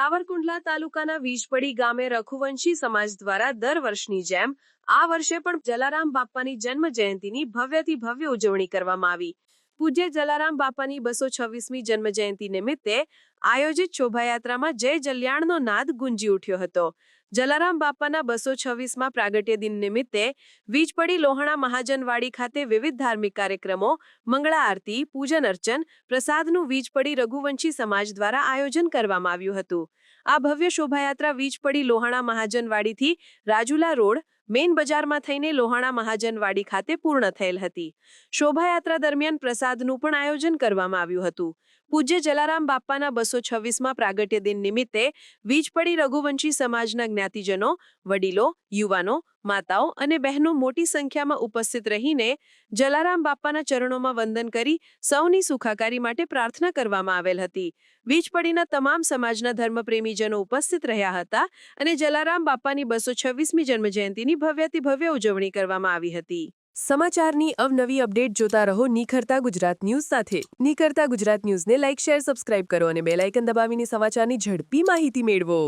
સાવરકુંડલા તાલુકાના વીજપડી ગામે રઘુવંશી સમાજ દ્વારા દર વર્ષની જેમ આ વર્ષે પણ જલારામ બાપાની જન્મ જયંતિની ભવ્યથી ભવ્ય ઉજવણી કરવામાં આવી। પૂજ્ય જલારામ બાપાની 226મી જન્મ જયંતિ નિમિત્તે આયોજિત શોભાયાત્રામાં જય જલ્યાણનો નાદ ગુંજી ઉઠ્યો હતો। જલારામ બાપાના 226મા પ્રાગટ્ય દિન નિમિત્તે વીજપડી લોહાણા મહાજનવાડી ખાતે વિવિધ ધાર્મિક કાર્યક્રમો, મંગળા આરતી, પૂજન અર્ચન, પ્રસાદનું વીજપડી રઘુવંશી સમાજ દ્વારા આયોજન કરવામાં આવ્યું હતું। આ ભવ્ય શોભાયાત્રા વીજપડી લોહાણા મહાજનવાડીથી રાજુલા રોડ મેઇન બજારમાં થઈને લોહાણા મહાજનવાડી ખાતે પૂર્ણ થયેલ હતી। શોભાયાત્રા દરમિયાન પ્રસાદનું પણ આયોજન કરવામાં આવ્યું હતું। પૂજ્ય જલારામ બાપાના 226મા પ્રાગટ્ય દિન નિમિત્તે વીજપડી રઘુવંશી સમાજના જ્ઞાતિજનો, વડીલો, યુવાનો, માતાઓ અને બહેનો મોટી સંખ્યામાં ઉપસ્થિત રહીને જલારામ બાપાના ચરણોમાં વંદન કરી સૌની સુખાકારી માટે પ્રાર્થના કરવામાં આવેલ હતી। વીજપડીના તમામ સમાજના ધર્મપ્રેમીજનો ઉપસ્થિત રહ્યા હતા અને જલારામ બાપાની 226મી જન્મજયંતિની ભવ્યથી ભવ્ય ઉજવણી કરવામાં આવી હતી। સમાચારની અવનવી અપડેટ જોતા રહો નિખરતા ગુજરાત ન્યૂઝ સાથે। નિખરતા ગુજરાત ન્યૂઝને લાઇક, શેર, સબસ્ક્રાઇબ કરો અને બેલ આઇકન દબાવીને સમાચારની ઝડપી માહિતી મેળવો।